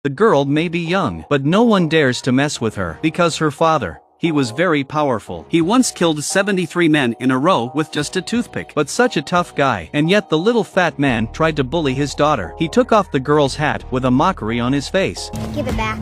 The girl may be young, but no one dares to mess with her because her father, he was very powerful. He once killed 73 men in a row with just a toothpick. But such a tough guy, and yet the little fat man tried to bully his daughter. He took off the girl's hat with a mockery on his face. Give it back.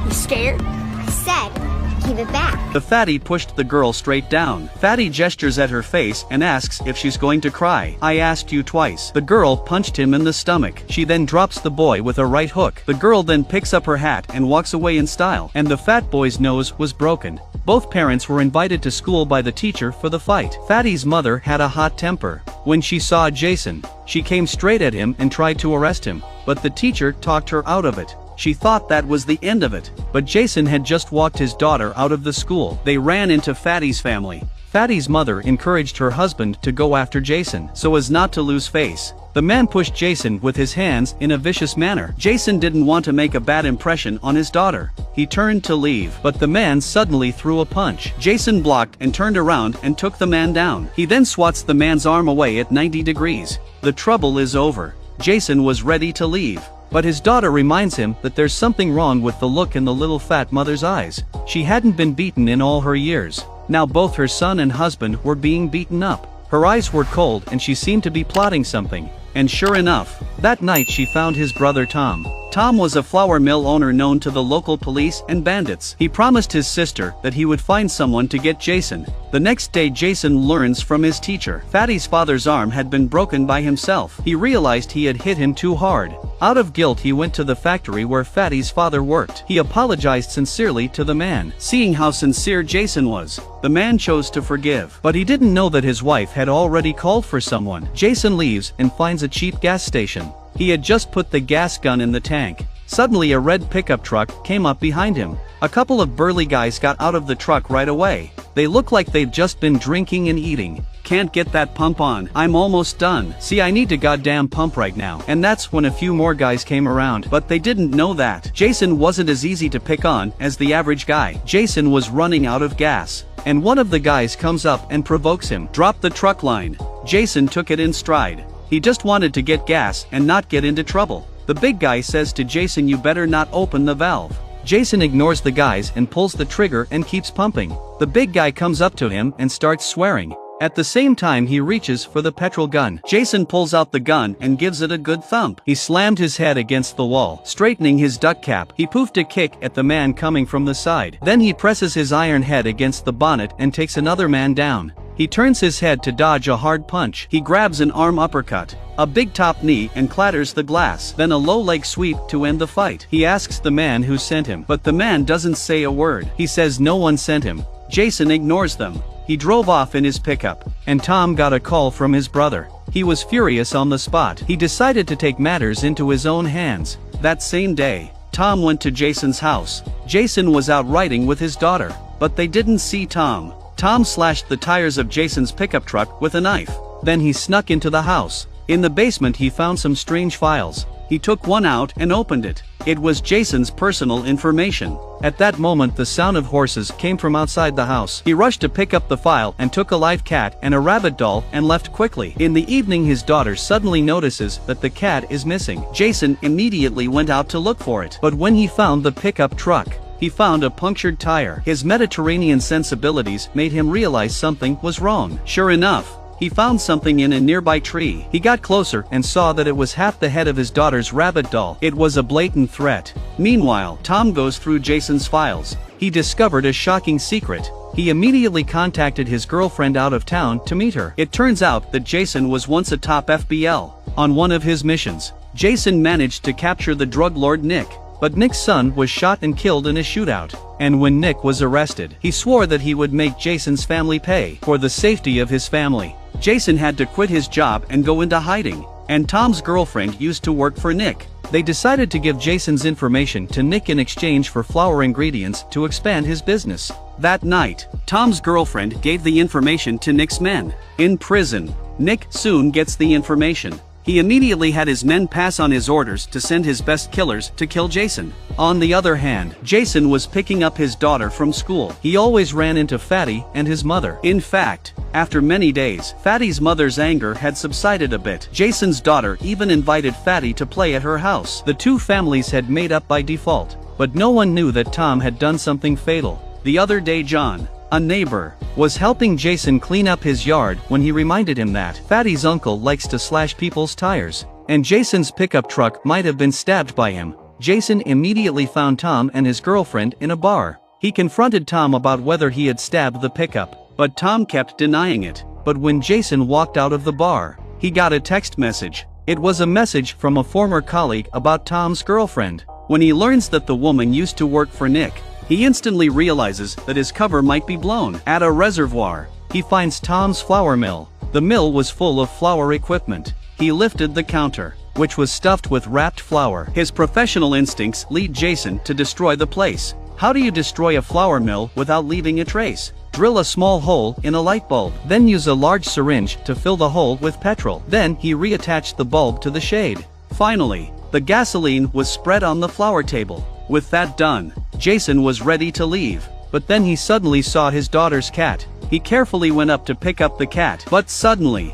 You scared? I said, give it back. The fatty pushed the girl straight down. Fatty gestures at her face and asks if she's going to cry. I asked you twice. The girl punched him in the stomach. She then drops the boy with a right hook. The girl then picks up her hat and walks away in style. And the fat boy's nose was broken. Both parents were invited to school by the teacher for the fight. Fatty's mother had a hot temper. When she saw Jason, she came straight at him and tried to arrest him, but the teacher talked her out of it. She thought that was the end of it. But Jason had just walked his daughter out of the school. They ran into Fatty's family. Fatty's mother encouraged her husband to go after Jason so as not to lose face. The man pushed Jason with his hands in a vicious manner. Jason didn't want to make a bad impression on his daughter. He turned to leave, but the man suddenly threw a punch. Jason blocked and turned around and took the man down. He then swats the man's arm away at 90 degrees. The trouble is over. Jason was ready to leave. But his daughter reminds him that there's something wrong with the look in the little fat mother's eyes. She hadn't been beaten in all her years. Now both her son and husband were being beaten up. Her eyes were cold and she seemed to be plotting something. And sure enough, that night she found his brother Tom. Tom was a flour mill owner known to the local police and bandits. He promised his sister that he would find someone to get Jason. The next day Jason learns from his teacher. Fatty's father's arm had been broken by himself. He realized he had hit him too hard. Out of guilt he went to the factory where Fatty's father worked. He apologized sincerely to the man. Seeing how sincere Jason was, the man chose to forgive. But he didn't know that his wife had already called for someone. Jason leaves and finds a cheap gas station. He had just put the gas gun in the tank. Suddenly a red pickup truck came up behind him. A couple of burly guys got out of the truck right away. They look like they've just been drinking and eating. Can't get that pump on. I'm almost done. See, I need to goddamn pump right now. And that's when a few more guys came around. But they didn't know that Jason wasn't as easy to pick on as the average guy. Jason was running out of gas. And one of the guys comes up and provokes him. Drop the truck line. Jason took it in stride. He just wanted to get gas and not get into trouble. The big guy says to Jason, you better not open the valve. Jason ignores the guys and pulls the trigger and keeps pumping. The big guy comes up to him and starts swearing. At the same time he reaches for the petrol gun. Jason pulls out the gun and gives it a good thump. He slammed his head against the wall. Straightening his duck cap, he poofed a kick at the man coming from the side. Then he presses his iron head against the bonnet and takes another man down. He turns his head to dodge a hard punch. He grabs an arm uppercut, a big top knee and clatters the glass. Then a low leg sweep to end the fight. He asks the man who sent him, but the man doesn't say a word. He says no one sent him. Jason ignores them. He drove off in his pickup, and Tom got a call from his brother. He was furious on the spot. He decided to take matters into his own hands. That same day, Tom went to Jason's house. Jason was out riding with his daughter, but they didn't see Tom. Tom slashed the tires of Jason's pickup truck with a knife. Then he snuck into the house. In the basement he found some strange files. He took one out and opened it. It was Jason's personal information. At that moment the sound of horses came from outside the house. He rushed to pick up the file and took a live cat and a rabbit doll and left quickly. In the evening his daughter suddenly notices that the cat is missing. Jason immediately went out to look for it. But when he found the pickup truck, he found a punctured tire. His Mediterranean sensibilities made him realize something was wrong. Sure enough, he found something in a nearby tree. He got closer and saw that it was half the head of his daughter's rabbit doll. It was a blatant threat. Meanwhile, Tom goes through Jason's files. He discovered a shocking secret. He immediately contacted his girlfriend out of town to meet her. It turns out that Jason was once a top FBL. On one of his missions, Jason managed to capture the drug lord Nick. But Nick's son was shot and killed in a shootout. And when Nick was arrested, he swore that he would make Jason's family pay for the safety of his family. Jason had to quit his job and go into hiding. And Tom's girlfriend used to work for Nick. They decided to give Jason's information to Nick in exchange for flour ingredients to expand his business. That night, Tom's girlfriend gave the information to Nick's men. In prison, Nick soon gets the information. He immediately had his men pass on his orders to send his best killers to kill Jason. On the other hand, Jason was picking up his daughter from school. He always ran into Fatty and his mother. In fact, after many days, Fatty's mother's anger had subsided a bit. Jason's daughter even invited Fatty to play at her house. The two families had made up by default, but no one knew that Tom had done something fatal. The other day John, a neighbor, was helping Jason clean up his yard when he reminded him that Fatty's uncle likes to slash people's tires, and Jason's pickup truck might have been stabbed by him. Jason immediately found Tom and his girlfriend in a bar. He confronted Tom about whether he had stabbed the pickup, but Tom kept denying it. But when Jason walked out of the bar, he got a text message. It was a message from a former colleague about Tom's girlfriend. When he learns that the woman used to work for Nick, he instantly realizes that his cover might be blown. At a reservoir, he finds Tom's flour mill. The mill was full of flour equipment. He lifted the counter, which was stuffed with wrapped flour. His professional instincts lead Jason to destroy the place. How do you destroy a flour mill without leaving a trace? Drill a small hole in a light bulb. Then use a large syringe to fill the hole with petrol. Then he reattached the bulb to the shade. Finally, the gasoline was spread on the flour table. With that done, Jason was ready to leave. But then he suddenly saw his daughter's cat. He carefully went up to pick up the cat. But suddenly,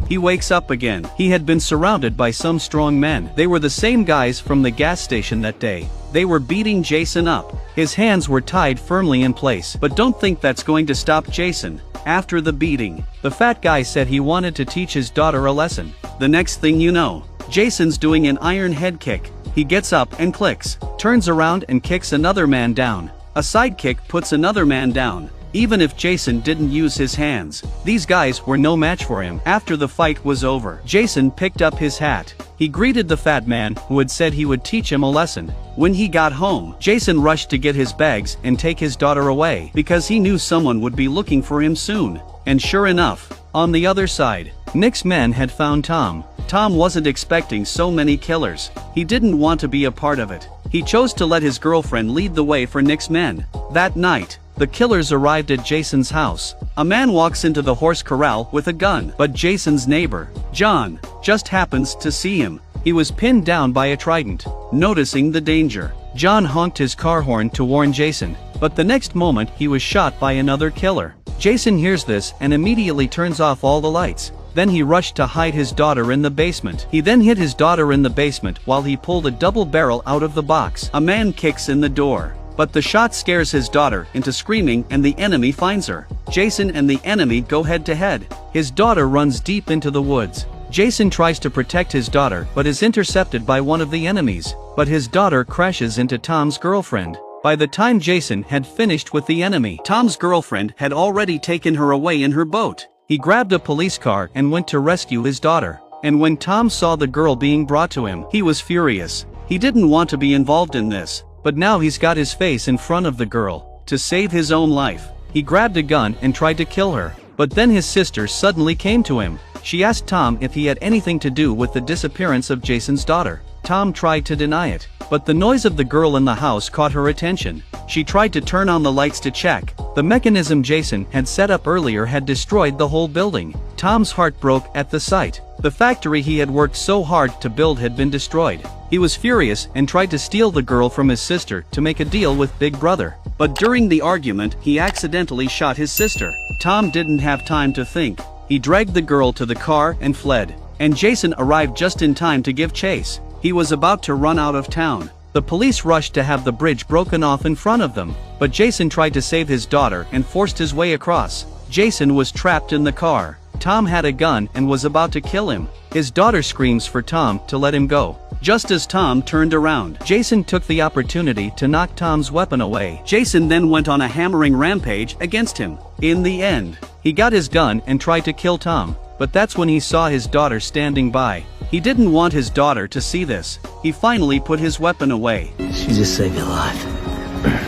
he wakes up again. He had been surrounded by some strong men. They were the same guys from the gas station that day. They were beating Jason up. His hands were tied firmly in place. But don't think that's going to stop Jason. After the beating, the fat guy said he wanted to teach his daughter a lesson. The next thing you know, Jason's doing an iron head kick. He gets up and clicks, turns around and kicks another man down. A side kick puts another man down. Even if Jason didn't use his hands, these guys were no match for him. After the fight was over, Jason picked up his hat. He greeted the fat man who had said he would teach him a lesson. When he got home, Jason rushed to get his bags and take his daughter away, because he knew someone would be looking for him soon. And sure enough, on the other side, Nick's men had found Tom. Tom wasn't expecting so many killers. He didn't want to be a part of it. He chose to let his girlfriend lead the way for Nick's men. That night, the killers arrived at Jason's house. A man walks into the horse corral with a gun, but Jason's neighbor, John, just happens to see him. He was pinned down by a trident. Noticing the danger, John honked his car horn to warn Jason, but the next moment he was shot by another killer. Jason hears this and immediately turns off all the lights. Then he rushed to hide his daughter in the basement. He then hid his daughter in the basement while he pulled a double barrel out of the box. A man kicks in the door, but the shot scares his daughter into screaming and the enemy finds her. Jason and the enemy go head to head. His daughter runs deep into the woods. Jason tries to protect his daughter but is intercepted by one of the enemies. But his daughter crashes into Tom's girlfriend. By the time Jason had finished with the enemy, Tom's girlfriend had already taken her away in her boat. He grabbed a police car and went to rescue his daughter. And when Tom saw the girl being brought to him, he was furious. He didn't want to be involved in this, but now he's got his face in front of the girl. To save his own life, he grabbed a gun and tried to kill her. But then his sister suddenly came to him. She asked Tom if he had anything to do with the disappearance of Jason's daughter. Tom tried to deny it, but the noise of the girl in the house caught her attention. She tried to turn on the lights to check. The mechanism Jason had set up earlier had destroyed the whole building. Tom's heart broke at the sight. The factory he had worked so hard to build had been destroyed. He was furious and tried to steal the girl from his sister to make a deal with Big Brother. But during the argument, he accidentally shot his sister. Tom didn't have time to think. He dragged the girl to the car and fled. And Jason arrived just in time to give chase. He was about to run out of town. The police rushed to have the bridge broken off in front of them, but Jason tried to save his daughter and forced his way across. Jason was trapped in the car. Tom had a gun and was about to kill him. His daughter screams for Tom to let him go. Just as Tom turned around, Jason took the opportunity to knock Tom's weapon away. Jason then went on a hammering rampage against him. In the end, he got his gun and tried to kill Tom, but that's when he saw his daughter standing by. He didn't want his daughter to see this. He finally put his weapon away. She just saved your life.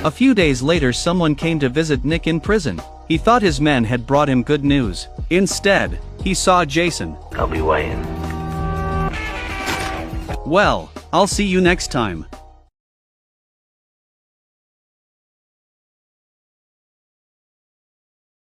A few days later, someone came to visit Nick in prison. He thought his men had brought him good news. Instead, he saw Jason. I'll be waiting. Well, I'll see you next time.